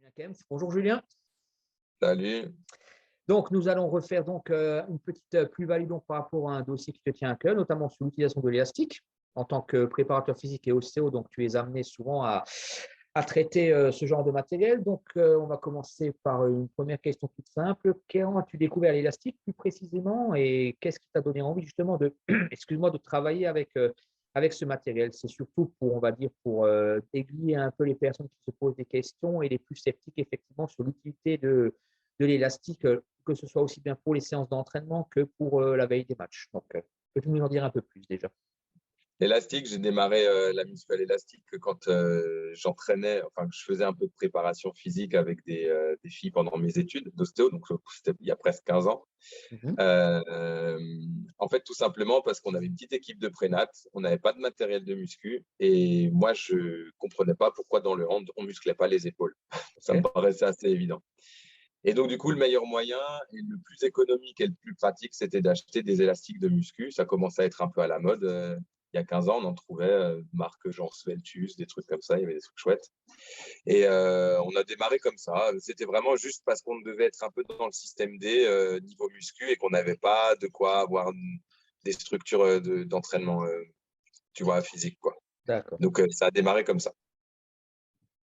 Julien Kempf. Bonjour Julien. Salut. Donc, nous allons refaire une petite plus-value par rapport à un dossier qui te tient à cœur, notamment sur l'utilisation de l'élastique. En tant que préparateur physique et ostéo, donc tu es amené souvent à traiter ce genre de matériel. Donc, on va commencer par une première question toute simple. Quand as-tu découvert l'élastique plus précisément et qu'est-ce qui t'a donné envie justement de travailler avec ce matériel? C'est surtout pour, on va dire, pour aiguiller un peu les personnes qui se posent des questions et les plus sceptiques effectivement sur l'utilité de l'élastique, que ce soit aussi bien pour les séances d'entraînement que pour la veille des matchs. Donc, peux-tu nous en dire un peu plus déjà? L'élastique, j'ai démarré la muscu à l'élastique quand j'entraînais, enfin que je faisais un peu de préparation physique avec des filles pendant mes études d'ostéo, donc c'était il y a presque 15 ans. En fait, tout simplement parce qu'on avait une petite équipe de prénat, on n'avait pas de matériel de muscu et moi, je comprenais pas pourquoi dans le hand, on musclait pas les épaules. Ça me paraissait assez évident. Et donc, du coup, le meilleur moyen et le plus économique et le plus pratique, c'était d'acheter des élastiques de muscu. Ça commençait à être un peu à la mode. Il y a 15 ans, on en trouvait, marque genre Sveltus, des trucs comme ça. Il y avait des trucs chouettes. Et on a démarré comme ça. C'était vraiment juste parce qu'on devait être un peu dans le système D niveau muscu et qu'on n'avait pas de quoi avoir des structures d'entraînement, tu vois, physique, quoi. D'accord. Donc, ça a démarré comme ça.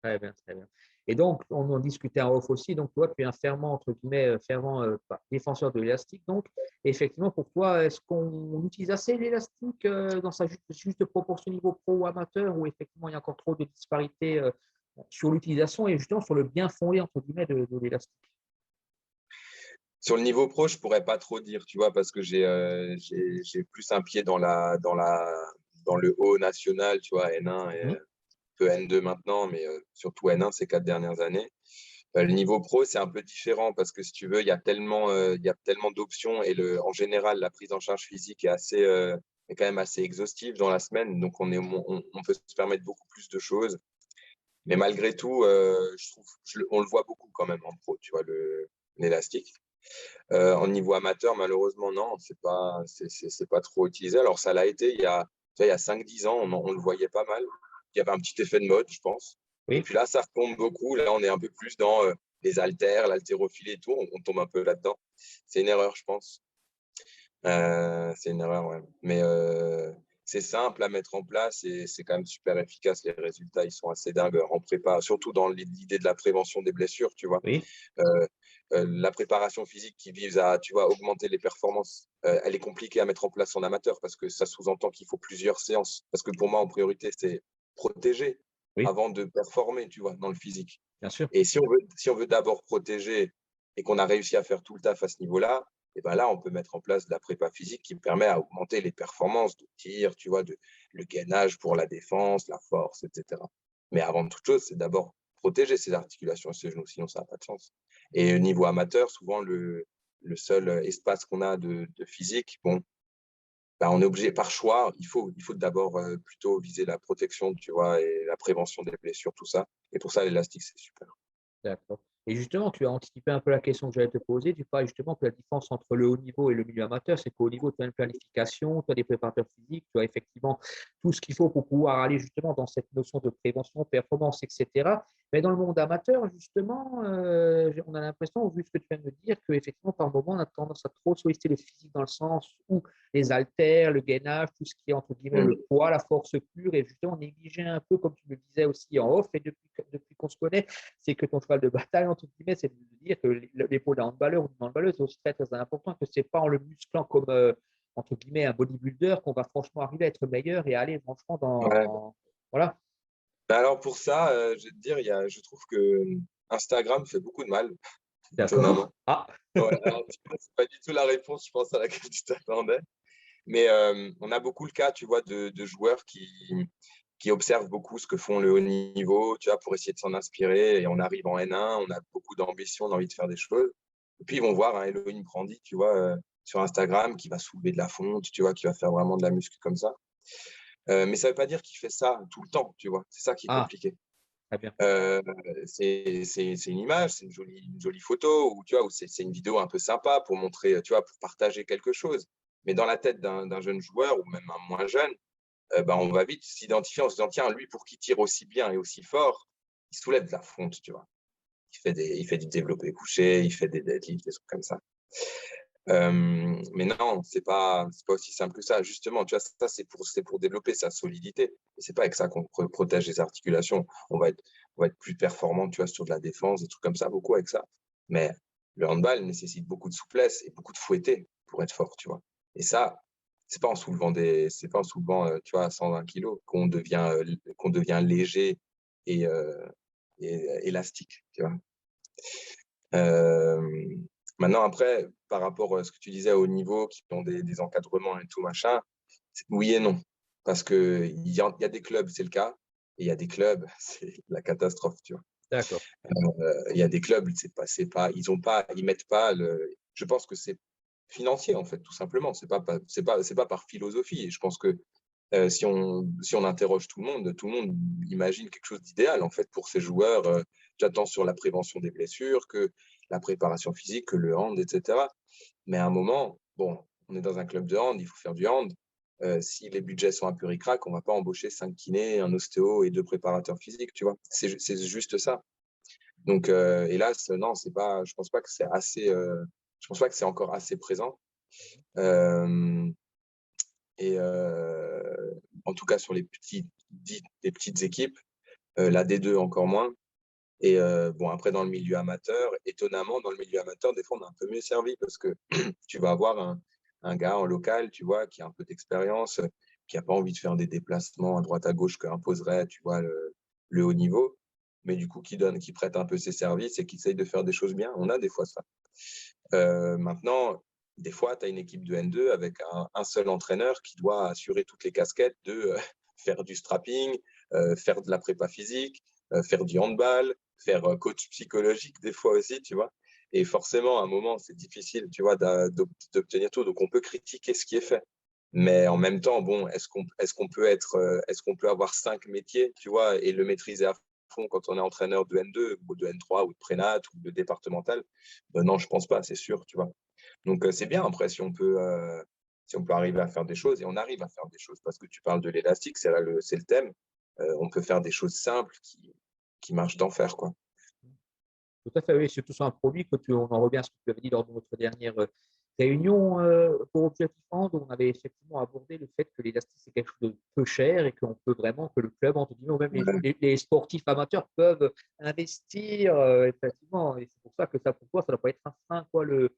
Très bien, très bien. Et donc, on en discutait en off aussi. Donc, toi, tu es un fervent, entre guillemets, défenseur de l'élastique. Donc, effectivement, pour toi, est-ce qu'on utilise assez l'élastique dans sa juste proportion niveau pro ou amateur, ou effectivement, il y a encore trop de disparités sur l'utilisation et justement sur le bien fondé, entre guillemets, de l'élastique? Sur le niveau pro, je pourrais pas trop dire, tu vois, parce que j'ai plus un pied dans le haut national, tu vois, N1 et un peu N2 maintenant, mais surtout N1 ces 4 dernières années. Le niveau pro, c'est un peu différent parce que si tu veux, il y a tellement d'options et en général, la prise en charge physique est quand même assez exhaustive dans la semaine, donc on peut se permettre beaucoup plus de choses. Mais malgré tout, je trouve, on le voit beaucoup quand même en pro, tu vois, l'élastique. En niveau amateur, malheureusement, non, c'est pas trop utilisé. Alors, ça l'a été il y a 5-10 ans, on le voyait pas mal. Il y avait un petit effet de mode, je pense. Oui. Et puis là, ça retombe beaucoup. Là, on est un peu plus dans les haltères, l'haltérophilie et tout. On tombe un peu là-dedans. C'est une erreur, je pense. C'est une erreur, ouais. Mais c'est simple à mettre en place et c'est quand même super efficace. Les résultats, ils sont assez dingues en prépa, surtout dans l'idée de la prévention des blessures, tu vois. Oui. La préparation physique qui vise à, tu vois, augmenter les performances, elle est compliquée à mettre en place en amateur parce que ça sous-entend qu'il faut plusieurs séances. Parce que pour moi, en priorité, c'est protéger avant de performer, tu vois, dans le physique. Bien sûr. Et si on veut d'abord protéger et qu'on a réussi à faire tout le taf à ce niveau-là, et ben là, on peut mettre en place de la prépa physique qui permet à augmenter les performances de tir, tu vois, le gainage pour la défense, la force, etc. Mais avant toute chose, c'est d'abord protéger ses articulations et ses genoux, sinon ça n'a pas de sens. Et au niveau amateur, souvent, le seul espace qu'on a de physique, bon, bah, on est obligé, par choix, il faut d'abord plutôt viser la protection, tu vois, et la prévention des blessures, tout ça. Et pour ça, l'élastique, c'est super. D'accord. Et justement, tu as anticipé un peu la question que j'allais te poser. Tu parles justement que la différence entre le haut niveau et le milieu amateur, c'est qu'au niveau, tu as une planification, tu as des préparateurs physiques, tu as effectivement tout ce qu'il faut pour pouvoir aller justement dans cette notion de prévention, performance, etc. Mais dans le monde amateur, justement, on a l'impression, vu ce que tu viens de me dire, qu'effectivement, par moment, on a tendance à trop solliciter le physique dans le sens où les haltères, le gainage, tout ce qui est entre guillemets le poids, la force pure, et justement négliger un peu, comme tu le disais aussi en off, et depuis qu'on se connaît, c'est que ton cheval de bataille, entre guillemets, c'est de dire que l'épaule d'un handballeur ou d'une handballeuse, c'est aussi très, très important, que ce n'est pas en le musclant comme, entre guillemets, un bodybuilder qu'on va franchement arriver à être meilleur et aller franchement dans… Ouais. Voilà. Alors pour ça, je vais te dire, je trouve que Instagram fait beaucoup de mal, étonnamment. Ah. Ouais, alors, c'est pas du tout la réponse, je pense, à laquelle tu t'attendais. Mais on a beaucoup le cas, tu vois, de joueurs qui observent beaucoup ce que font le haut niveau, tu vois, pour essayer de s'en inspirer. Et on arrive en N1, on a beaucoup d'ambition, on a envie de faire des choses. Et puis, ils vont voir un Elohim Prandi, tu vois, sur Instagram, qui va soulever de la fonte, tu vois, qui va faire vraiment de la muscu comme ça. Mais ça ne veut pas dire qu'il fait ça tout le temps, tu vois. C'est ça qui est compliqué. Très bien. C'est une image, c'est une jolie photo, ou tu vois, ou c'est une vidéo un peu sympa pour montrer, tu vois, pour partager quelque chose. Mais dans la tête d'un jeune joueur ou même un moins jeune, on va vite s'identifier en se disant, tiens, lui, pour qu'il tire aussi bien et aussi fort, il soulève de la fonte, tu vois. il fait du développé couché, il fait des deadlifts, des trucs comme ça. Mais non, c'est pas aussi simple que ça. Justement, tu vois, ça, c'est pour développer sa solidité. Et c'est pas avec ça qu'on protège les articulations. On va être plus performant, tu vois, sur de la défense, des trucs comme ça, beaucoup avec ça. Mais le handball nécessite beaucoup de souplesse et beaucoup de fouetté pour être fort, tu vois. Et ça, c'est pas en soulevant, tu vois, 120 kilos qu'on devient léger et élastique, tu vois. Maintenant, après, par rapport à ce que tu disais au niveau, qui ont des encadrements et tout, machin, oui et non. Parce qu'il y a des clubs, c'est le cas, et il y a des clubs, c'est la catastrophe, tu vois. D'accord. Il y a des clubs, ils mettent pas je pense que c'est financier, en fait, tout simplement. C'est pas par philosophie. Et je pense que si on interroge tout le monde imagine quelque chose d'idéal, en fait, pour ces joueurs. J'attends sur la prévention des blessures, que la préparation physique, que le hand, etc. Mais à un moment, bon, on est dans un club de hand, il faut faire du hand. Si les budgets sont un peu ric-rac, on ne va pas embaucher 5 kinés, un ostéo et 2 préparateurs physiques, tu vois. C'est juste ça. Donc, hélas, non, c'est pas, je pense pas que c'est assez, je pense pas que c'est encore assez présent. Et en tout cas, sur les petites équipes, la D2 encore moins. Et bon, après, dans le milieu amateur, étonnamment, dans le milieu amateur, des fois, on est un peu mieux servi parce que tu vas avoir un gars en local, tu vois, qui a un peu d'expérience, qui n'a pas envie de faire des déplacements à droite à gauche qu'imposerait, tu vois, le haut niveau, mais du coup, qui prête un peu ses services et qui essaye de faire des choses bien. On a des fois ça. Maintenant, des fois, tu as une équipe de N2 avec un seul entraîneur qui doit assurer toutes les casquettes de faire du strapping, faire de la prépa physique, faire du handball, faire coach psychologique des fois aussi, tu vois. Et forcément, à un moment, c'est difficile, tu vois, d'obtenir tout. Donc, on peut critiquer ce qui est fait. Mais en même temps, bon, est-ce qu'on peut avoir 5 métiers, tu vois, et le maîtriser à fond quand on est entraîneur de N2 ou de N3 ou de prénat ou de départemental? Non, je pense pas, c'est sûr, tu vois. Donc, c'est bien après si on peut arriver à faire des choses, et on arrive à faire des choses parce que tu parles de l'élastique, c'est le thème. On peut faire des choses simples qui marchent d'enfer, quoi. Tout à fait, oui, surtout sur un produit, on en revient à ce que tu avais dit lors de notre dernière réunion pour Objectif Hand, où on avait effectivement abordé le fait que l'élastique, c'est quelque chose de peu cher et qu'on peut vraiment, que le club, entre guillemets, ou même Ouais. les sportifs amateurs peuvent investir, effectivement. Et c'est pour ça que ça, pour toi, ça ne doit pas être un frein, quoi, le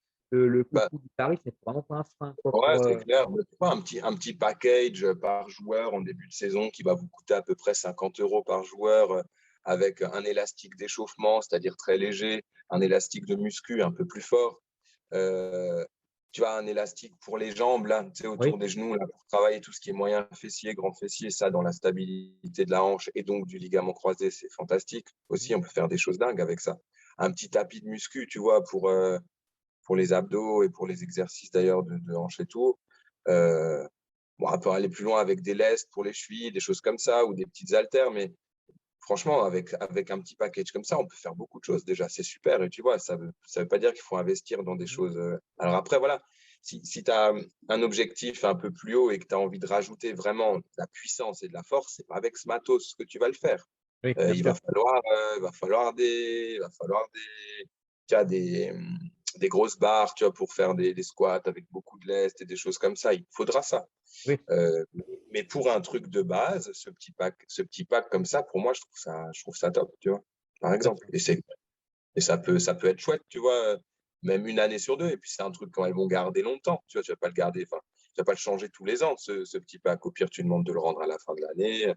Bah, coût du tarif n'est vraiment pas un frein, quoi, ouais, pour, c'est clair. Mais tu vois, un petit package par joueur en début de saison qui va vous coûter à peu près 50 € par joueur, avec un élastique d'échauffement, c'est-à-dire très léger, un élastique de muscu un peu plus fort. Euh, Tu as un élastique pour les jambes, là, tu sais, oui, autour des genoux, là, pour travailler tout ce qui est moyen fessier, grand fessier, ça, dans la stabilité de la hanche et donc du ligament croisé, c'est fantastique. Aussi, on peut faire des choses dingues avec ça. Un petit tapis de muscu, tu vois, pour les abdos et pour les exercices d'ailleurs de hanche et tout. Bon, on peut aller plus loin avec des lestes pour les chevilles, des choses comme ça, ou des petites haltères, mais franchement, avec un petit package comme ça, on peut faire beaucoup de choses déjà, c'est super. Et tu vois, ça veut pas dire qu'il faut investir dans des choses. Alors après, voilà, si tu as un objectif un peu plus haut et que tu as envie de rajouter vraiment de la puissance et de la force, c'est pas avec ce matos que tu vas le faire. oui, bien Il sûr. va falloir tu vois, des grosses barres, tu vois, pour faire des squats avec beaucoup de lest et des choses comme ça. Il faudra ça. Oui, Euh, mais pour un truc de base, ce petit pack comme ça, pour moi, je trouve ça top, tu vois, par tout à exemple. fait. Et ça peut être chouette, tu vois, même une année sur deux. Et puis, c'est un truc quand elles vont garder longtemps, tu vois, tu vas pas le garder, enfin, tu vas pas le changer tous les ans, ce petit pack. Au pire, tu demandes de le rendre à la fin de l'année.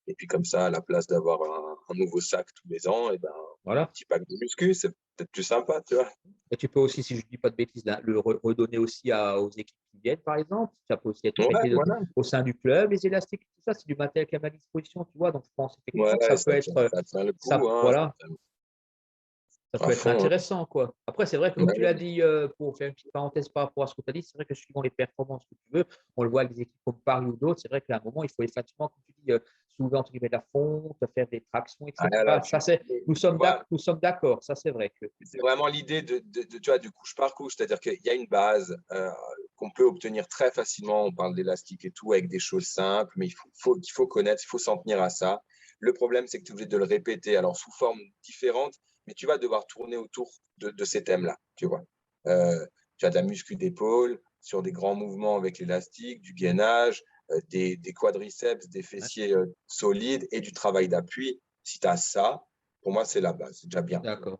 Et puis, comme ça, à la place d'avoir un nouveau sac tous les ans, et ben, un Voilà. petit pack de muscu, c'est peut-être plus sympa, tu vois. Et tu peux aussi, si je ne dis pas de bêtises, là, le redonner aussi aux équipes qui viennent, par exemple. Ça peut aussi être Ouais, prêté voilà. au sein du club, les élastiques, tout ça, c'est du matériel qui est à ma disposition, tu vois. Donc, je pense effectivement que ça Ouais, peut être, ça tient le coup, hein, voilà, ça à peut être fond, hein. intéressant, quoi. Après, c'est vrai que, comme tu l'as Ouais, dit, pour faire une petite parenthèse par rapport à ce que tu as dit, c'est vrai que suivant les performances que tu veux, on le voit avec des équipes comme Paris ou d'autres, c'est vrai qu'à un moment, il faut effectivement, comme tu dis, soulever entre guillemets de la fonte, faire des tractions, ah, là, etc. Ça, c'est, tu vois, nous sommes d'accord, ça, c'est vrai que. c'est vraiment l'idée tu vois, du couche par couche, c'est-à-dire qu'il y a une base qu'on peut obtenir très facilement. On parle d'élastique et tout avec des choses simples, mais il faut connaître, il faut s'en tenir à ça. Le problème, c'est que tu es obligé de le répéter, alors sous forme différente, mais tu vas devoir tourner autour de ces thèmes-là, tu vois. Tu as de la muscu d'épaule sur des grands mouvements avec l'élastique, du gainage, des quadriceps, des fessiers solides et du travail d'appui. Si tu as ça, pour moi, c'est la base, c'est déjà bien. D'accord.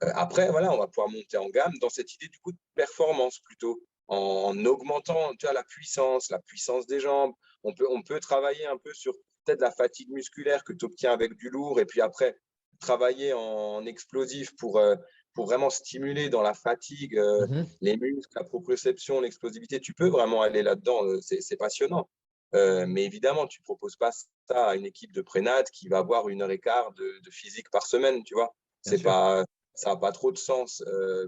Après, voilà, on va pouvoir monter en gamme dans cette idée du coup de performance plutôt, en augmentant la puissance des jambes. On peut travailler un peu sur peut-être la fatigue musculaire que tu obtiens avec du lourd, et puis après, travailler en explosif pour vraiment stimuler dans la fatigue les muscles, la proprioception, l'explosivité. Tu peux vraiment aller là-dedans, c'est passionnant. Mais évidemment, tu ne proposes pas ça à une équipe de prénat qui va avoir 1 heure et quart de physique par semaine, tu vois. Bien C'est sûr. pas, ça n'a pas trop de sens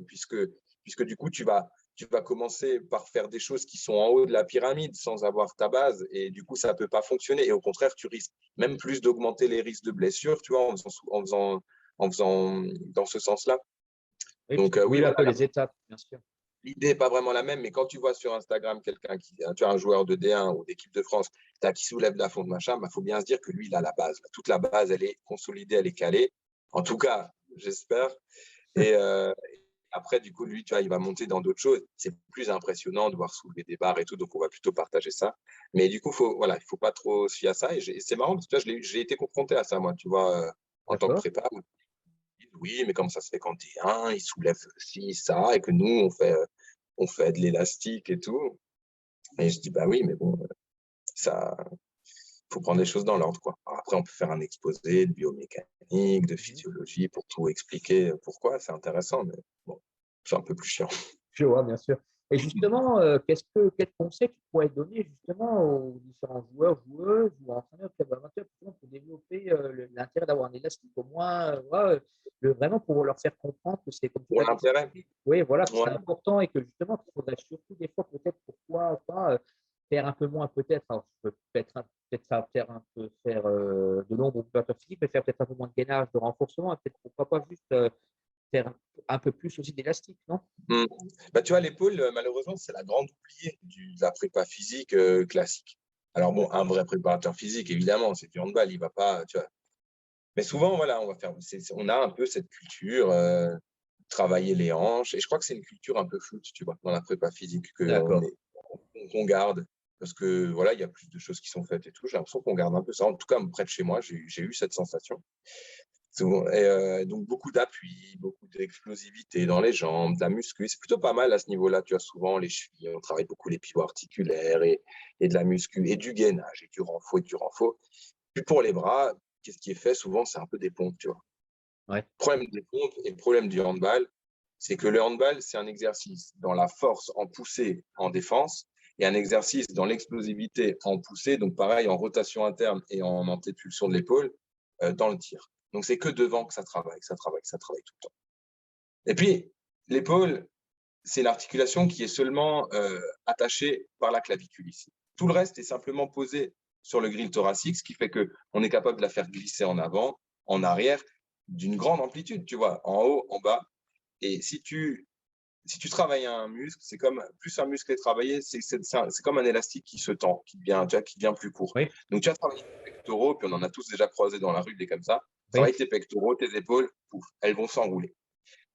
puisque du coup, tu vas commencer par faire des choses qui sont en haut de la pyramide sans avoir ta base et du coup, ça ne peut pas fonctionner. Et au contraire, tu risques même plus d'augmenter les risques de blessures, tu vois, en faisant dans ce sens-là. Oui, parce Donc, que tu oui, brûles un voilà, peu les étapes, bien sûr. l'idée n'est pas vraiment la même, mais quand tu vois sur Instagram quelqu'un tu as un joueur de D1 ou d'équipe de France qui soulève de la fonte, machin, il faut bien se dire que lui, il a la base. Toute la base, elle est consolidée, elle est calée. En tout cas, j'espère. Et après, du coup, lui, tu vois, il va monter dans d'autres choses. C'est plus impressionnant de voir soulever des barres et tout, donc on va plutôt partager ça. Mais du coup, il ne faut pas trop se fier à ça. Et c'est marrant parce que j'ai été confronté à ça, moi, tu vois, en tant que D'accord. prépa. Oui, mais comment ça se fait quand t'es un, il soulève ci, ça, et que nous, on fait de l'élastique et tout. Et je dis, bah oui, mais bon, ça, faut prendre les choses dans l'ordre, quoi. Alors après, on peut faire un exposé de biomécanique, de physiologie pour tout expliquer pourquoi, c'est intéressant, mais bon, c'est un peu plus chiant. Je vois, bien sûr. Et justement, quel conseil tu pourrais donner justement aux différents joueurs, joueuses ou entraîneurs club amateurs justement, pour développer l'intérêt d'avoir un élastique au moins, voilà, vraiment pour leur faire comprendre que c'est comme tu Pour l'as dit, l'intérêt, oui, voilà, que c'est ouais, important et que justement, qu'il faudrait surtout des fois peut-être pourquoi pas faire un peu moins peut-être, alors je peux peut-être faire un peu faire de l'ombre au préparateur physique, mais faire peut-être un peu moins de gainage, de renforcement, et peut-être pourquoi pas juste faire un peu plus aussi d'élastique, non? mm. Bah, tu vois, l'épaule, malheureusement, c'est la grande oubliée de la prépa physique classique. Alors bon, un vrai préparateur physique, évidemment, c'est du handball, il va pas, tu vois. Mais souvent, voilà, on a un peu cette culture, travailler les hanches. Et je crois que c'est une culture un peu foot, tu vois, dans la prépa physique D'accord. qu'on garde. Parce que voilà, il y a plus de choses qui sont faites et tout. J'ai l'impression qu'on garde un peu ça. En tout cas, près de chez moi, j'ai eu cette sensation. Souvent. Et donc, beaucoup d'appui, beaucoup d'explosivité dans les jambes, de la muscu. C'est plutôt pas mal à ce niveau-là. Tu as souvent les chevilles, on travaille beaucoup les pivots articulaires et de la muscu et du gainage et du renfort et du renfort. Puis pour les bras, qu'est-ce qui est fait souvent? C'est un peu des pompes, tu vois. Ouais. Le problème des pompes et le problème du handball, c'est que le handball, c'est un exercice dans la force en poussée en défense et un exercice dans l'explosivité en poussée, donc pareil, en rotation interne et en antépulsion de l'épaule dans le tir. Donc, c'est que devant que ça travaille tout le temps. Et puis, l'épaule, c'est l'articulation qui est seulement attachée par la clavicule ici. Tout le reste est simplement posé sur le grille thoracique, ce qui fait qu'on est capable de la faire glisser en avant, en arrière, d'une grande amplitude, tu vois, en haut, en bas. Et si tu travailles un muscle, c'est comme plus un muscle est travaillé, c'est comme un élastique qui se tend, qui devient plus court. Oui, Donc tu as travaillé tes pectoraux, puis on en a tous déjà croisé dans la rue des comme ça. oui. Travaille tes pectoraux, tes épaules, pouf, elles vont s'enrouler.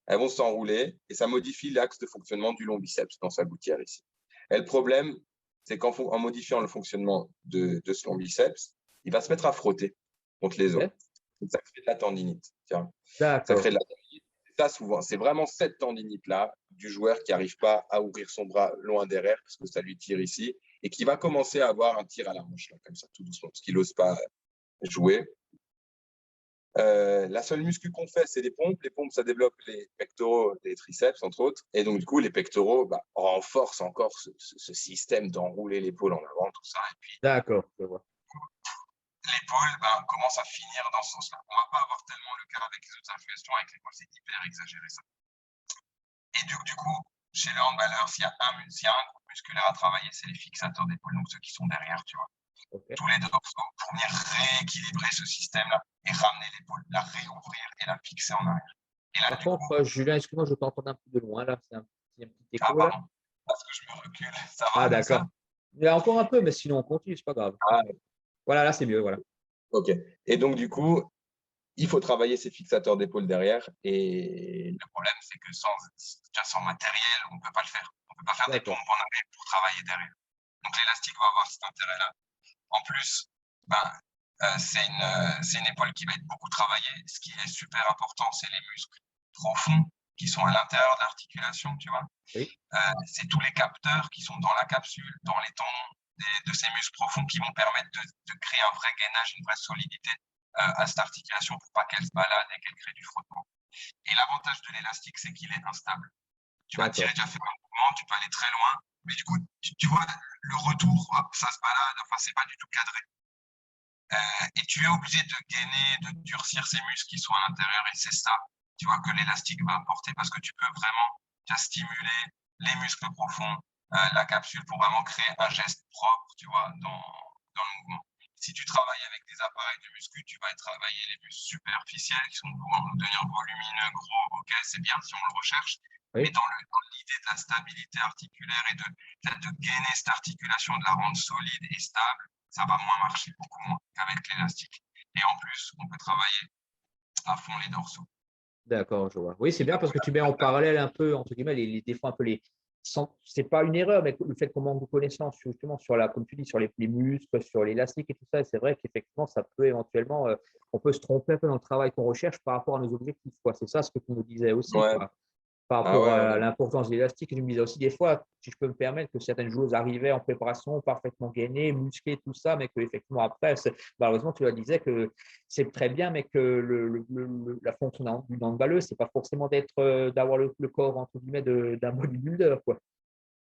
Elles vont s'enrouler et ça modifie l'axe de fonctionnement du long biceps dans sa gouttière ici. Et le problème, c'est qu'en modifiant le fonctionnement de ce long biceps, il va se mettre à frotter contre les os. Ok. Donc, ça crée de la tendinite. Tiens. Ça crée D'accord. de la tendinite. Ça, souvent, c'est vraiment cette tendinite-là du joueur qui n'arrive pas à ouvrir son bras loin derrière parce que ça lui tire ici et qui va commencer à avoir un tir à la hanche, là, comme ça, tout doucement, parce qu'il n'ose pas jouer. La seule muscu qu'on fait, c'est les pompes. Les pompes, ça développe les pectoraux, les triceps, entre autres. Et donc, du coup, les pectoraux renforcent encore ce système d'enrouler l'épaule en avant, tout ça. Et puis, D'accord, je vois. l'épaule commence à finir dans ce sens-là. On ne va pas avoir tellement le cas avec les autres articulations. Avec l'épaule, c'est hyper exagéré, ça. Et du coup, chez le handballeur, s'il y a un groupe musculaire à travailler, c'est les fixateurs d'épaule, donc ceux qui sont derrière, tu vois. Okay. Tous les dorsaux pour venir rééquilibrer ce système-là et ramener l'épaule, la réouvrir et la fixer en arrière. Et là, Par du contre, coup, Julien, excuse-moi, je t'entends un peu de loin là. C'est un petit écho là. pardon, parce que je me recule. Ça Ah, va comme ça? d'accord. Il y a encore un peu, mais sinon on continue, c'est pas grave. Ah, Voilà, là c'est mieux, voilà. ok. Et donc, du coup, il faut travailler ses fixateurs d'épaule derrière. Et le problème, c'est que sans matériel, on ne peut pas le faire. On ne peut pas faire des pompes en arrière pour travailler derrière. Donc, l'élastique va avoir cet intérêt-là. En plus, c'est une épaule qui va être beaucoup travaillée. Ce qui est super important, c'est les muscles profonds qui sont à l'intérieur de l'articulation, tu vois. Oui. C'est tous les capteurs qui sont dans la capsule, dans les tendons de ces muscles profonds qui vont permettre de créer un vrai gainage, une vraie solidité à cette articulation pour pas qu'elle se balade et qu'elle crée du frottement. Et l'avantage de l'élastique, c'est qu'il est instable. Tu vas tirer déjà faire un mouvement, tu peux aller très loin, mais du coup, tu vois, le retour, hop, ça se balade, enfin, c'est pas du tout cadré. Et tu es obligé de gainer, de durcir ces muscles qui sont à l'intérieur, et c'est ça, tu vois, que l'élastique va apporter, parce que tu peux vraiment stimuler les muscles profonds, la capsule, pour vraiment créer un geste propre, tu vois, dans le mouvement. Si tu travailles avec des appareils de muscu, tu vas travailler les muscles superficiels qui vont devenir volumineux, gros, ok, c'est bien si on le recherche, oui. Mais dans l'idée de la stabilité articulaire et de gainer cette articulation, de la rendre solide et stable, ça va moins marcher, beaucoup moins qu'avec l'élastique. Et en plus, on peut travailler à fond les dorsaux. D'accord, je vois. Oui, c'est bien parce que tu mets en parallèle un peu, entre guillemets, des fois un peu c'est pas une erreur, mais le fait qu'on manque de connaissances justement sur comme tu dis, sur les muscles, sur l'élastique et tout ça, c'est vrai qu'effectivement, ça peut éventuellement, on peut se tromper un peu dans le travail qu'on recherche par rapport à nos objectifs, quoi. C'est ça ce que tu nous disais aussi, ouais. quoi. Par rapport à l'importance de l'élastique. Je me disais aussi des fois, si je peux me permettre, que certaines joueuses arrivaient en préparation parfaitement gainées, musclées, tout ça, mais qu'effectivement après, malheureusement, tu leur disais que c'est très bien, mais que la fonction d'une handballeuse, c'est pas forcément d'avoir le corps, entre guillemets, d'un bodybuilder, quoi.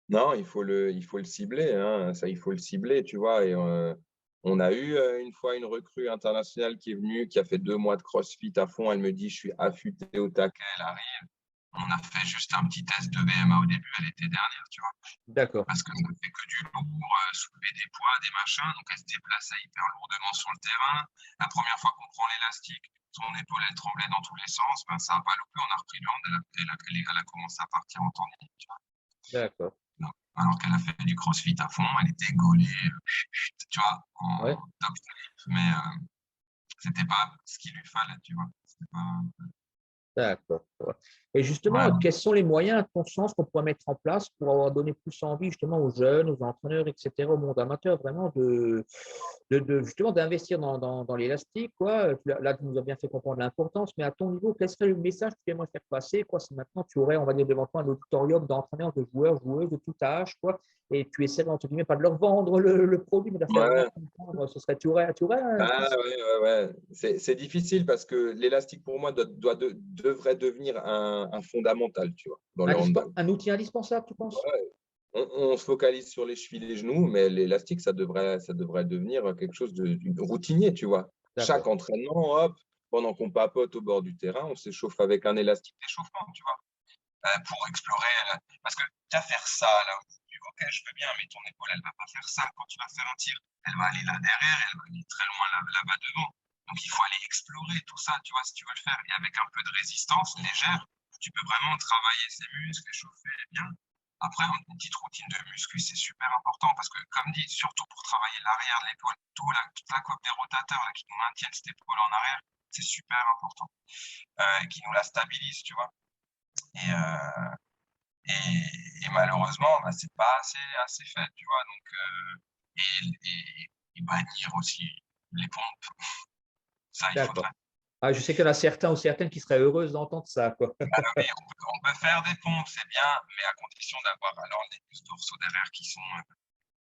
Non, il faut le cibler, hein. Ça, il faut le cibler, tu vois. Et on a eu une fois une recrue internationale qui est venue, qui a fait 2 mois de CrossFit à fond. Elle me dit, je suis affûté au taquet, elle arrive. On a fait juste un petit test de VMA au début, l'été dernier, tu vois. D'accord. Parce que ça ne fait que du lourd, soulever des poids, des machins. Donc, elle se déplaçait hyper lourdement sur le terrain. La première fois qu'on prend l'élastique, son épaule, elle tremblait dans tous les sens. Ça n'a pas loupé. On a repris le hand. Elle a commencé à partir en tendinite, tu vois. D'accord. Alors qu'elle a fait du crossfit à fond, elle était gaulée, tu vois, en top shape, mais c'était pas ce qu'il lui fallait, tu vois. D'accord. Et justement, quels sont les moyens, à ton sens, qu'on pourrait mettre en place pour avoir donné plus envie justement aux jeunes, aux entraîneurs, etc., au monde amateur, vraiment justement d'investir dans l'élastique, quoi. Là, tu nous as bien fait comprendre l'importance, mais à ton niveau, quel serait le message que tu aimerais faire passer, quoi, si maintenant tu aurais, on va dire, devant toi un auditorium d'entraîneurs, de joueurs, joueuses de tout âge, quoi, et tu essaierais, entre guillemets, pas de leur vendre le produit, mais de leur faire comprendre, tu aurais ouais. C'est difficile parce que l'élastique, pour moi, devrait devenir un fondamental, tu vois, dans le handball. Un outil indispensable, tu penses? On se focalise sur les chevilles et les genoux, mais l'élastique, ça devrait devenir quelque chose de routinier, tu vois. Chaque entraînement, hop, pendant qu'on papote au bord du terrain, on s'échauffe avec un élastique d'échauffement, tu vois, pour explorer. Parce que tu vas faire ça, là, ok, je veux bien, mais ton épaule, elle ne va pas faire ça. Quand tu vas faire un tir, elle va aller là derrière, elle va aller très loin là-bas devant. Donc, il faut aller explorer tout ça, tu vois, si tu veux le faire. Et avec un peu de résistance légère, tu peux vraiment travailler ces muscles, échauffer bien. Après, une petite routine de muscu, c'est super important parce que, comme dit, surtout pour travailler l'arrière de l'épaule, toute la coque des rotateurs là, qui nous maintiennent cette épaule en arrière, c'est super important. Qui nous la stabilise, tu vois. Et malheureusement, c'est pas assez fait, tu vois. Donc, et bannir aussi les pompes. Ça, il faudrait. Je sais qu'il y en a certains ou certaines qui seraient heureuses d'entendre ça, quoi. Oui, on peut faire des pompes, c'est bien, mais à condition d'avoir alors des muscles dorsaux derrière qui sont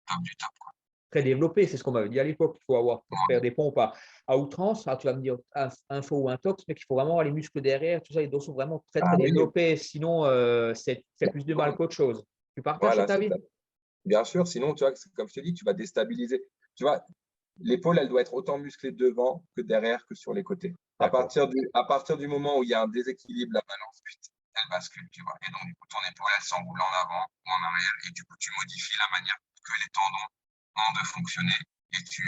top du top, quoi. Très développé, c'est ce qu'on m'avait dit à l'époque. Il faut avoir pour faire des pompes à outrance. Tu vas me dire un faux ou un tox, mais qu'il faut vraiment avoir les muscles derrière, tout ça, les dorsaux vraiment très développés. Sinon, c'est plus de mal qu'autre chose. Tu partages cet avis? Bien sûr, sinon, tu vois, comme je te dis, tu vas déstabiliser. Tu vois, l'épaule, elle doit être autant musclée devant que derrière que sur les côtés. À partir du moment où il y a un déséquilibre, la balance, elle bascule, tu vois. Et donc, du coup, ton épaule, elle s'enroule en avant ou en arrière. Et du coup, tu modifies la manière que les tendons ont de fonctionner. Et tu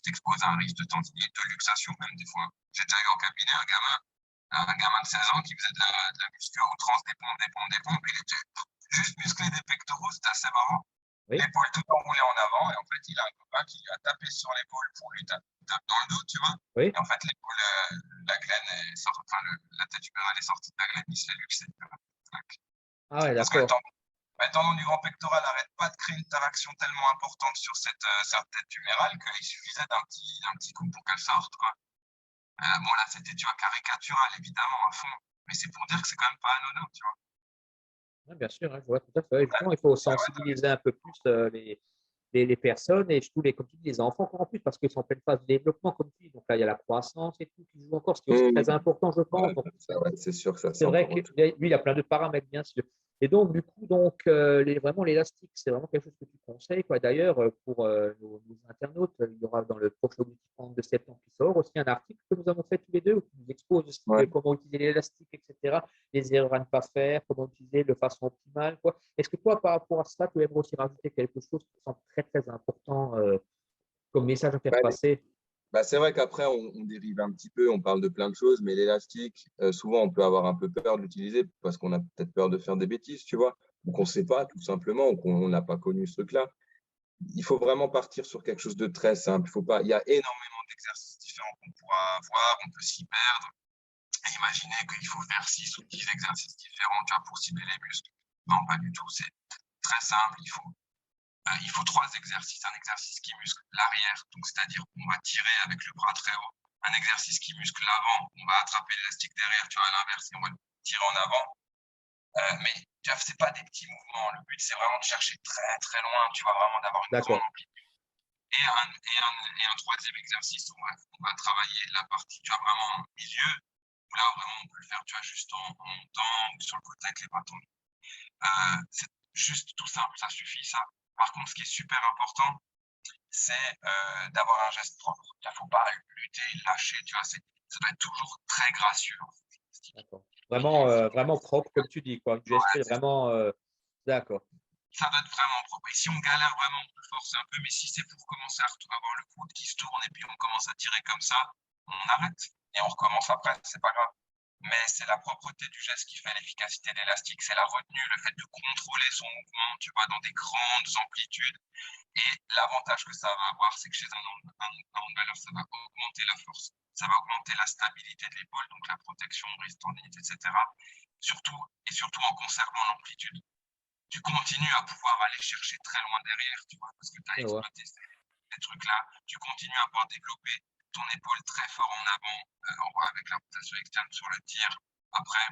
t'exposes à un risque de tendinite, de luxation, même des fois. J'ai déjà eu en cabinet un gamin de 16 ans qui faisait de la muscu à outrance, des pompes. Il était juste musclé des pectoraux, c'était assez marrant. L'épaule tout enroulée en avant, et en fait, il a un copain qui lui a tapé sur l'épaule pour lui tape dans le dos, tu vois. Oui. Et en fait, l'épaule, la glène est sortie, enfin, la tête humérale est sortie de la glène, il se l'est luxé. Ah ouais, Parce que d'accord. le tendon du grand pectoral n'arrête pas de créer une traction tellement importante sur cette tête humérale qu'il suffisait d'un petit coup pour qu'elle sorte, quoi. Bon, là, c'était, tu vois, caricatural, évidemment, à fond. Mais c'est pour dire que c'est quand même pas anodin, tu vois. Ouais, bien sûr, hein, je vois tout à fait. Justement, il faut sensibiliser un peu plus les personnes et surtout comme tu dis, les enfants encore en plus parce qu'ils sont en pleine phase de développement, comme tu dis. Donc là, il y a la croissance et tout qui joue encore, ce qui est aussi très important, je pense. Donc, Ouais, c'est sûr que ça, c'est c'est vrai encore que autre chose. lui, il a plein de paramètres, bien sûr. Et donc, du coup, vraiment, l'élastique, c'est vraiment quelque chose que tu conseilles, quoi. D'ailleurs, pour nos internautes, il y aura dans le prochain Objectif 30 de septembre qui sort aussi un article que nous avons fait tous les deux où tu nous exposes aussi Ouais. comment utiliser l'élastique, etc., les erreurs à ne pas faire, comment utiliser de façon optimale, quoi. Est-ce que toi, par rapport à ça, tu aimerais aussi rajouter quelque chose qui te semble très, très important comme message à faire Ouais, passer? bah, c'est vrai qu'après, on dérive un petit peu, on parle de plein de choses, mais l'élastique, souvent, on peut avoir un peu peur de l'utiliser parce qu'on a peut-être peur de faire des bêtises, tu vois, ou qu'on ne sait pas, tout simplement, ou qu'on n'a pas connu ce truc-là. Il faut vraiment partir sur quelque chose de très simple. Il y a énormément d'exercices différents qu'on pourra avoir, on peut s'y perdre. Imaginez qu'il faut faire 6 ou 10 exercices différents, tu vois, pour cibler les muscles. Non, pas du tout. C'est très simple. Il faut 3 exercices. Un exercice qui muscle l'arrière, donc c'est-à-dire qu'on va tirer avec le bras très haut. Un exercice qui muscle l'avant, on va attraper l'élastique derrière, tu vois, à l'inverse, et on va le tirer en avant. Mais tu vois, c'est pas des petits mouvements. Le but, c'est vraiment de chercher très très loin, tu vois, vraiment d'avoir une grande D'accord. amplitude. Et un troisième exercice, on va travailler la partie, tu vois, vraiment en milieu, où là, vraiment, on peut le faire, tu vois, juste en montant ou sur le côté avec les bras tendus. C'est juste tout simple, ça suffit, ça. Par contre, ce qui est super important, c'est d'avoir un geste propre. Il ne faut pas lutter, lâcher, tu vois, ça doit être toujours très gracieux. En fait. D'accord. Vraiment propre, comme tu dis, quoi. Une gestuelle Ouais, vraiment. D'accord. ça doit être vraiment propre. Et si on galère vraiment, on peut forcer un peu, mais si c'est pour commencer à avoir le coude qui se tourne et puis on commence à tirer comme ça, on arrête et on recommence après, c'est pas grave. Mais c'est la propreté du geste qui fait l'efficacité de l'élastique, c'est la retenue, le fait de contrôler son mouvement, tu vois, dans des grandes amplitudes. Et l'avantage que ça va avoir, c'est que chez un handballeur, ça va augmenter la force, ça va augmenter la stabilité de l'épaule, donc la protection, risque tendinite, etc. Surtout en conservant l'amplitude. Tu continues à pouvoir aller chercher très loin derrière, tu vois, parce que tu as Je vois. exploité ces trucs-là. Tu continues à pouvoir développer ton épaule très fort en avant, avec la rotation externe sur le tir. Après,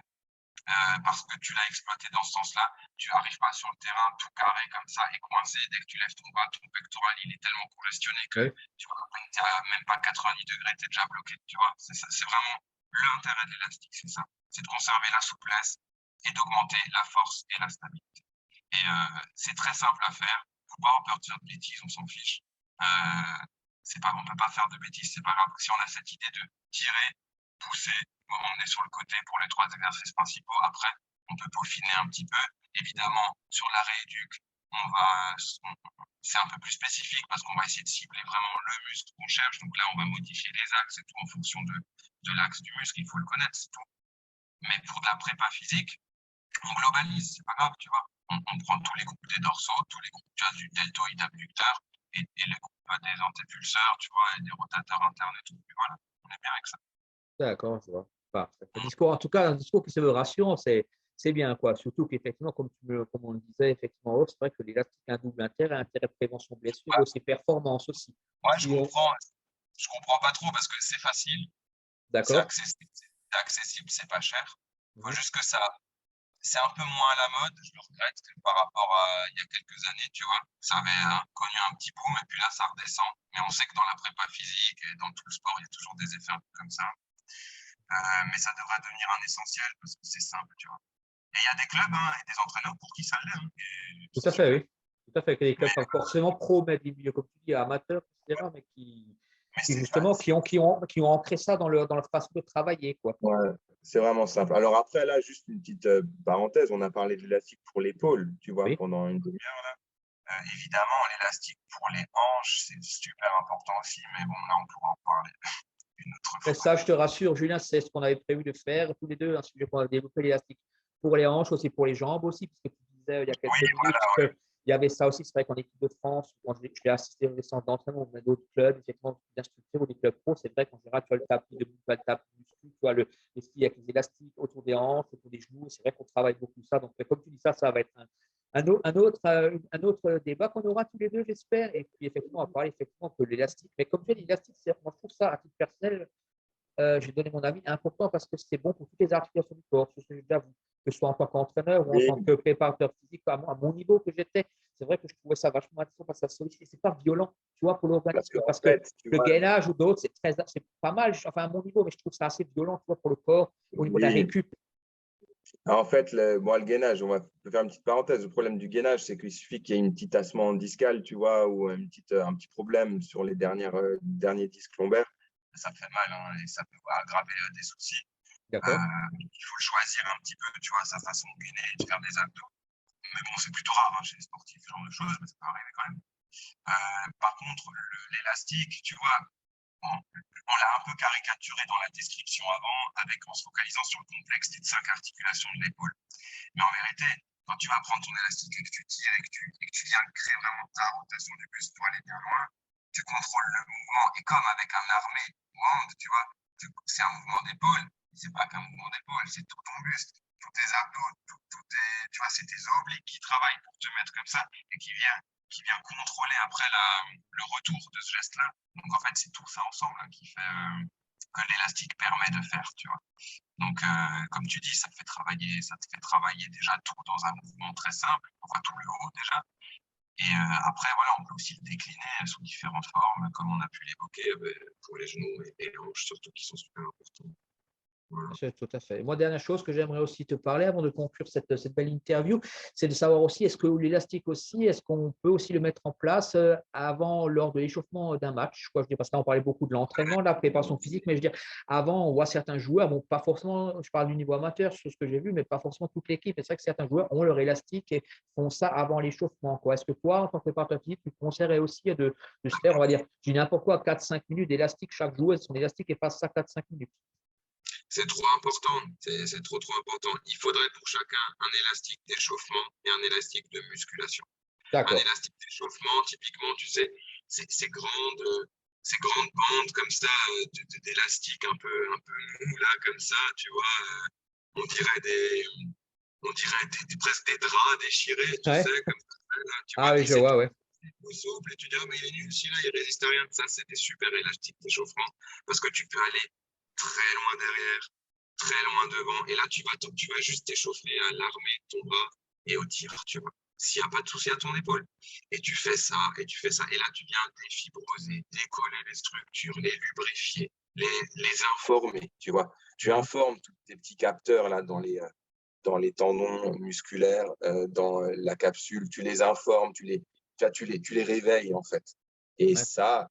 parce que tu l'as exploité dans ce sens-là, tu n'arrives pas sur le terrain tout carré comme ça et coincé. Dès que tu lèves ton bras, ton pectoral, il est tellement congestionné que Oui. tu vois, même pas 90 degrés, tu es déjà bloqué. Tu vois, c'est vraiment l'intérêt de l'élastique, c'est ça. C'est de conserver la souplesse et d'augmenter la force et la stabilité. Et c'est très simple à faire. Il ne faut pas en peur de faire de bêtises, on s'en fiche. On ne peut pas faire de bêtises, c'est pas grave. Si on a cette idée de tirer, pousser, on est sur le côté pour les 3 exercices principaux. Après, on peut peaufiner un petit peu. Évidemment, sur la rééduque, c'est un peu plus spécifique parce qu'on va essayer de cibler vraiment le muscle qu'on cherche. Donc là, on va modifier les axes et tout en fonction de l'axe du muscle. Il faut le connaître, c'est tout. Mais pour de la prépa physique, on globalise, c'est pas grave, tu vois. On prend tous les groupes des dorsaux, tous les groupes, tu vois, du deltoïde abducteur et les groupes des antépulseurs, tu vois, et des rotateurs internes et tout. Puis voilà, on est bien avec ça. D'accord, je vois. Parfait. Un discours, en tout cas, un discours qui se veut rassurant, c'est bien, quoi. Surtout qu'effectivement, comme on le disait, effectivement, c'est vrai que l'élastique a un double intérêt, intérêt de prévention de blessure, mais Ouais, aussi performance aussi. ouais, Si on- je comprends pas trop parce que c'est facile, D'accord. c'est accessible, c'est pas cher. Il faut Mhm. juste que ça, c'est un peu moins à la mode, je le regrette, que par rapport à il y a quelques années, tu vois. Ça avait connu un petit boom et puis là, ça redescend. Mais on sait que dans la prépa physique et dans tout le sport, il y a toujours des effets un peu comme ça. Mais ça devrait devenir un essentiel parce que c'est simple, tu vois. Et il y a des clubs et des entraîneurs pour qui ça l'est. Et Tout c'est à fait, super. oui. Tout à fait. Que les clubs Mais, pas forcément pro, mais des milieux, comme tu dis, amateurs, etc., mais mais qui c'est pas. justement, qui ont ancré ça dans leur façon de travailler, quoi. Ouais, c'est vraiment simple. Alors après, là, juste une petite parenthèse, on a parlé de l'élastique pour l'épaule, tu vois, Oui. pendant une demi-heure là. Évidemment, l'élastique pour les hanches, c'est super important aussi, mais bon, là, on pourra en parler une autre Et fois. ça, je te rassure, Julien, c'est ce qu'on avait prévu de faire tous les deux, un sujet qu'on a développé l'élastique pour les hanches, aussi pour les jambes aussi, puisque tu disais il y a quelques Oui, minutes voilà, ouais. Il y avait ça aussi, c'est vrai qu'en équipe de France, quand j'ai assisté aux séances d'entraînement dans d'autres clubs, effectivement, bien structurés ou des clubs pro, c'est vrai qu'en général, tu as le tapis de tu as le tapis muscu, tu vois, les skis avec les élastiques autour des hanches, autour des genoux. C'est vrai qu'on travaille beaucoup ça. Donc, comme tu dis ça va être un autre débat qu'on aura tous les deux, j'espère. Et puis, effectivement, on va parler effectivement de l'élastique. Mais comme tu dis, l'élastique, moi, je trouve ça, à titre personnel, j'ai donné mon avis, important parce que c'est bon pour toutes les articulations du corps. C'est ce que j'ai déjà vu, que ce soit en tant qu'entraîneur ou en tant Oui, que préparateur physique, à mon niveau que j'étais, c'est vrai que je trouvais ça vachement intéressant parce que ça sollicite. C'est pas violent, tu vois, pour parce l'organisme. qu'en Parce que fait, tu le vois, gainage ou d'autres, c'est pas mal, enfin à mon niveau, mais je trouve ça assez violent, tu vois, pour le corps, au niveau de la oui, récup. en fait, moi, le gainage, peut faire une petite parenthèse. Le problème du gainage, c'est qu'il suffit qu'il y ait une petite tassement discale, tu vois, ou un petit problème sur les derniers disques lombaires. Ça fait mal, hein, et ça peut aggraver des soucis. D'accord? Il faut choisir un petit peu, tu vois, sa façon de gainer et de faire des abdos. Mais bon, c'est plutôt rare, hein, chez les sportifs, ce genre de choses, mais ça peut arriver quand même. Par contre, l'élastique, tu vois, on l'a un peu caricaturé dans la description avant, en se focalisant sur le complexe des 5 articulations de l'épaule. Mais en vérité, quand tu vas prendre ton élastique et que tu tires et que tu viens de créer vraiment ta rotation du buste pour aller bien loin, tu contrôles le mouvement. Et comme avec un armé round, tu vois, c'est un mouvement d'épaule. C'est pas qu'un mouvement d'épaule, c'est tout ton buste, tous tes abdos, tu vois, c'est tes obliques qui travaillent pour te mettre comme ça et qui vient contrôler après le retour de ce geste-là. Donc en fait, c'est tout ça ensemble qui fait que l'élastique permet de faire, tu vois. Donc, comme tu dis, ça te fait travailler déjà tout dans un mouvement très simple, enfin tout le haut déjà. Et après, voilà, on peut aussi le décliner sous différentes formes, comme on a pu l'évoquer, pour les genoux et les hanches, surtout qui sont super importants. Voilà. C'est tout à fait. Moi, dernière chose que j'aimerais aussi te parler avant de conclure cette belle interview, c'est de savoir aussi, est-ce que l'élastique aussi, est-ce qu'on peut aussi le mettre en place lors de l'échauffement d'un match? Quoi, je dis, parce qu'on parlait beaucoup de l'entraînement, de la préparation physique, mais je veux dire, avant, on voit certains joueurs, bon, pas forcément, je parle du niveau amateur, sur ce que j'ai vu, mais pas forcément toute l'équipe. Et c'est vrai que certains joueurs ont leur élastique et font ça avant l'échauffement. Est-ce que toi, en tant que préparateur physique, tu conseillerais aussi de se faire, on va dire, je dis n'importe quoi, 4-5 minutes d'élastique, chaque joueur, son élastique et passe ça 4-5 minutes? C'est trop important, c'est trop important. Il faudrait pour chacun un élastique d'échauffement et un élastique de musculation. Un D'accord. élastique d'échauffement, typiquement, tu sais, ces grandes bandes comme ça, d'élastique un peu mou là, comme ça, tu vois, on dirait presque des draps déchirés, tu Ouais. sais, comme ça, là, tu vois, Ah oui, puis je c'est vois, tout ouais. souple, et tu dis, ah, mais il est nul, celui-là, il résiste à rien de ça, c'est des super élastiques d'échauffement, parce que tu peux aller très loin derrière, très loin devant, et là, tu vas juste t'échauffer à l'armée de ton bras et au tir, tu vois, s'il n'y a pas de souci à ton épaule. Et tu fais ça, et tu fais ça, et là, tu viens défibroser, décoller les structures, les lubrifier, les informer, tu vois. Tu informes tous tes petits capteurs là dans les tendons musculaires, dans la capsule, tu les informes, tu les réveilles en fait. Et Ouais. ça,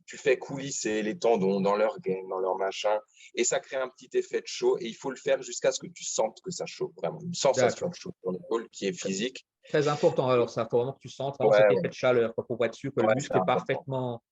tu fais coulisser les tendons dans leur gaine, dans leur machin, et ça crée un petit effet de chaud, et il faut le faire jusqu'à ce que tu sentes que ça chauffe, vraiment, une sensation D'accord. de chaud sur l'épaule qui est physique. Très important. Alors, ça, il faut vraiment que tu sentes vraiment Ouais, cet effet ouais, de chaleur pour être sûr que le ouais, c'est muscle est important. parfaitement.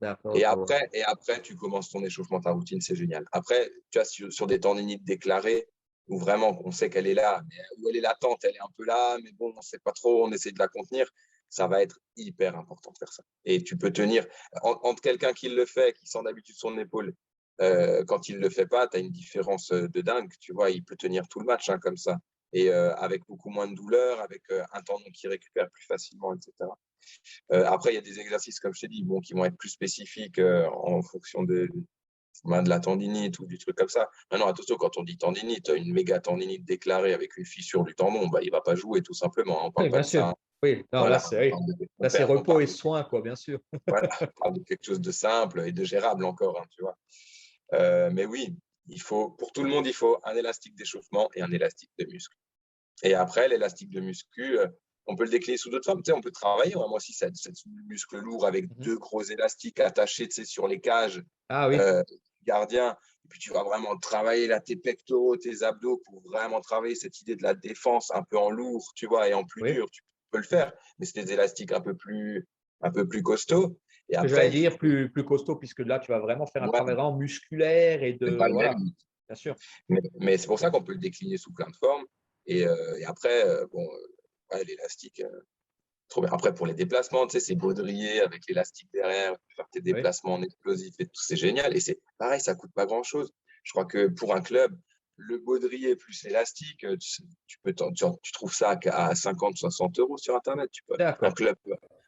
D'accord, Et je vois. après, et après, tu commences ton échauffement, ta routine, c'est génial. Après, tu vois, sur des tendinites déclarées, où vraiment on sait qu'elle est là, mais où elle est latente, elle est un peu là, mais bon, on ne sait pas trop, on essaie de la contenir, ça va être hyper important de faire ça. Et tu peux tenir, entre quelqu'un qui le fait, qui sent d'habitude son épaule, quand il ne le fait pas, tu as une différence de dingue, tu vois, il peut tenir tout le match hein, comme ça, et avec beaucoup moins de douleur, avec un tendon qui récupère plus facilement, etc. Après, il y a des exercices, comme je t'ai dit, bon, qui vont être plus spécifiques en fonction de la tendinite ou du truc comme ça. Maintenant, attention, quand on dit tendinite, une méga tendinite déclarée avec une fissure du tendon, bah, il ne va pas jouer tout simplement. On ne parle Oui, pas bien de ça. sûr. Hein. Oui, non, là, Voilà, c'est on oui. parle de, Là, c'est on repos parle et de, soins, quoi, bien sûr. voilà, on parle de quelque chose de simple et de gérable encore, hein, tu vois. Mais oui, pour tout le monde, il faut un élastique d'échauffement et un élastique de muscle. Et après, l'élastique de muscu, on peut le décliner sous d'autres formes. Tu sais, on peut travailler vraiment aussi cette muscle lourd avec Mhm. 2 gros élastiques attachés tu sais, sur les cages Ah oui, euh, gardiens. Et puis, tu vas vraiment travailler là, tes pectoraux, tes abdos pour vraiment travailler cette idée de la défense un peu en lourd, tu vois, et en plus oui. dur. Tu peux le faire, mais c'est des élastiques un peu plus costauds. Et Que j'allais après, dire plus costaud, puisque là, tu vas vraiment faire un ouais, travail vraiment musculaire et c'est de. pas le Voilà, même. bien sûr. Mais c'est pour ça qu'on peut le décliner sous plein de formes. Et après, bon, ouais, l'élastique. Trop bien. Après, pour les déplacements, tu sais, c'est baudrier avec l'élastique derrière, faire tes Oui. déplacements en explosif et tout, c'est génial. Et c'est pareil, ça coûte pas grand-chose. Je crois que pour un club, le baudrier plus l'élastique, tu trouves ça à 50, 60 euros sur Internet. D'accord.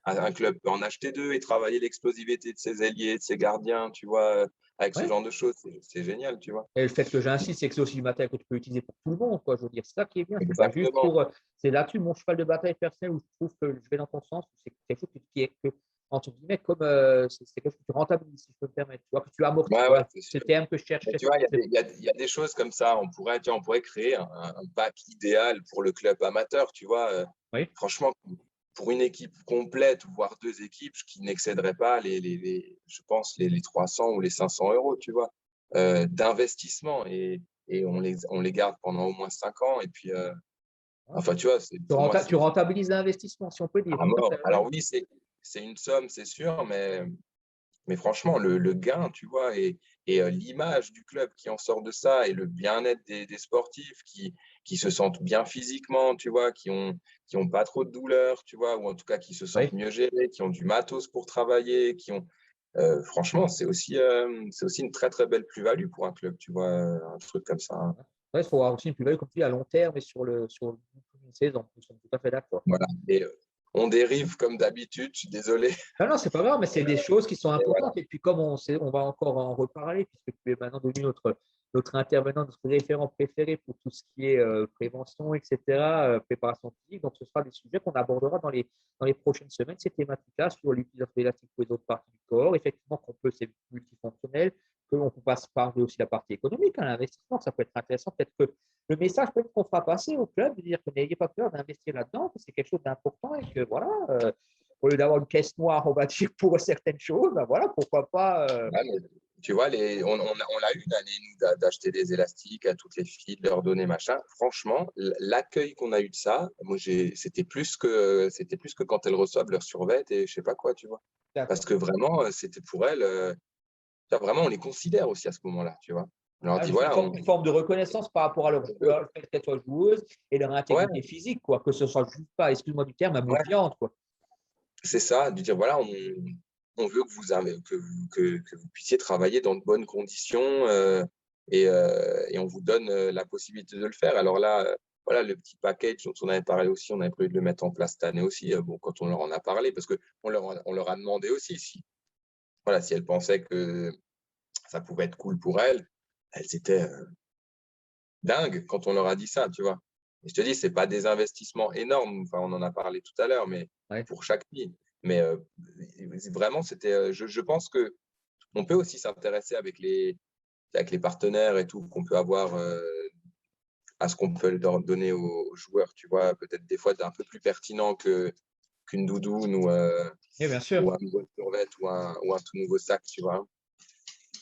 Un club peut en acheter deux et travailler l'explosivité de ses ailiers, de ses gardiens, tu vois, avec ce Ouais. genre de choses. C'est génial, tu vois. Et le fait que j'insiste, c'est que c'est aussi du matériel que tu peux utiliser pour tout le monde, quoi. Je veux dire, c'est ça qui est bien. C'est pas juste Exactement. pour. C'est là-dessus mon cheval de bataille personnel où je trouve que je vais dans ton sens. C'est quelque chose qui est que, entre guillemets, comme c'est quelque chose que tu rentabilises, si je peux me permettre. Tu vois, que tu amortis. Ouais, ouais, Voilà, c'est c'est sûr. le terme que je Mais cherchais. tu vois, il y a des choses comme ça. On pourrait créer un pack idéal pour le club amateur, tu vois. Oui. Franchement, pour une équipe complète, voire deux équipes, qui n'excéderaient pas je pense, les 300 ou les 500 euros, tu vois, d'investissement. Et on les garde pendant au moins 5 ans. Et puis, enfin, tu vois, pour moi, Tu rentabilises l'investissement, si on peut dire. à Tout à mort. fait, ouais. Alors oui, c'est une somme, c'est sûr, mais franchement, le gain, tu vois, et l'image du club qui en sort de ça, et le bien-être des sportifs qui se sentent bien physiquement, tu vois, qui ont pas trop de douleurs, tu vois, ou en tout cas qui se sentent Oui. mieux gérés, qui ont du matos pour travailler, franchement, c'est aussi une très très belle plus-value pour un club, tu vois, un truc comme ça, hein. Ouais, il faut avoir aussi une plus-value, comme tu dis, à long terme et sur une saison. Nous sommes tout à fait d'accord. Voilà. Et on dérive comme d'habitude, je suis désolé. Non, non, c'est pas grave, mais c'est des choses qui sont Et voilà. importantes. Et puis, comme on sait, on va encore en reparler, puisque tu es maintenant devenu notre intervenant, notre référent préféré pour tout ce qui est prévention, etc., préparation physique. Donc, ce sera des sujets qu'on abordera dans les prochaines semaines, ces thématiques-là sur l'utilisation de l'élastique pour les autres parties du corps. Effectivement, qu'on peut, c'est multifonctionnel, qu'on peut passer par aussi la partie économique, hein, l'investissement, ça peut être intéressant. Peut-être que le message peut-être qu'on fera passer au club, de dire que n'ayez pas peur d'investir là-dedans, que c'est quelque chose d'important et que voilà. Au lieu d'avoir une caisse noire, on va dire, pour certaines choses, ben voilà, pourquoi pas. Ouais, mais tu vois, on a eu une année, nous, d'acheter des élastiques à toutes les filles, de leur donner machin. Franchement, l'accueil qu'on a eu de ça, moi, c'était plus que quand elles reçoivent leur survêt et je sais pas quoi, tu vois. Parce que vraiment, c'était pour elles, vraiment, on les considère aussi à ce moment-là, tu vois. On leur Ah, dit, juste voilà, une forme de reconnaissance par rapport à leur joueur, le fait qu'elles soient joueuses et leur ouais, intégrité physique, quoi, que ce soit juste pas, excuse-moi du terme, un bout de ouais, viande, quoi. c'est ça, de dire, voilà, on veut que vous puissiez travailler dans de bonnes conditions et on vous donne la possibilité de le faire. Alors là, voilà, le petit package dont on avait parlé aussi, on avait prévu de le mettre en place cette année aussi, bon, quand on leur en a parlé, parce qu'on on leur a demandé aussi voilà, si elles pensaient que ça pouvait être cool pour elles, elles étaient dingues quand on leur a dit ça, tu vois. Et je te dis, c'est pas des investissements énormes, enfin, on en a parlé tout à l'heure, mais Ouais. pour chaque fille. Mais vraiment, je pense que on peut aussi s'intéresser avec les partenaires et tout qu'on peut avoir à ce qu'on peut leur donner aux joueurs, tu vois, peut-être des fois un peu plus pertinent qu'une doudoune Oui, bien sûr, ou un nouveau survêt ou un tout nouveau sac, tu vois.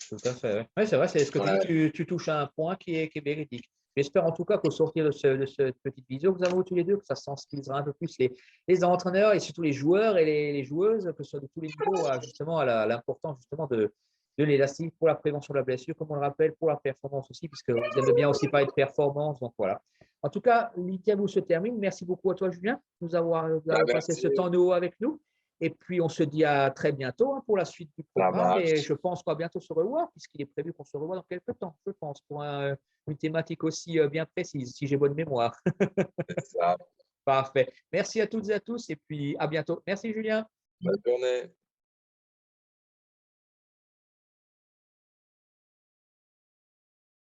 tout à fait. Ouais, ouais, c'est vrai, c'est ce que tu dis, Ouais, tu touches à un point qui est véridique. J'espère en tout cas qu'au sortir de cette petite vidéo que nous avons tous les deux, que ça sensibilisera un peu plus les entraîneurs et surtout les joueurs et les joueuses, que ce soit de tous les niveaux, justement à l'importance justement de l'élastique pour la prévention de la blessure, comme on le rappelle, pour la performance aussi, puisque vous aimez bien aussi parler de performance. Donc voilà. En tout cas, l'interview se termine. Merci beaucoup à toi, Julien, de nous avoir passé merci, ce temps de haut avec nous. Et puis, on se dit à très bientôt, hein, pour la suite du ça programme. Et marche. je pense qu'on va bientôt se revoir, puisqu'il est prévu qu'on se revoie dans quelques temps, je pense, pour une thématique aussi bien précise, si j'ai bonne mémoire. Ça. Parfait. Merci à toutes et à tous. Et puis, à bientôt. Merci, Julien. Bonne journée.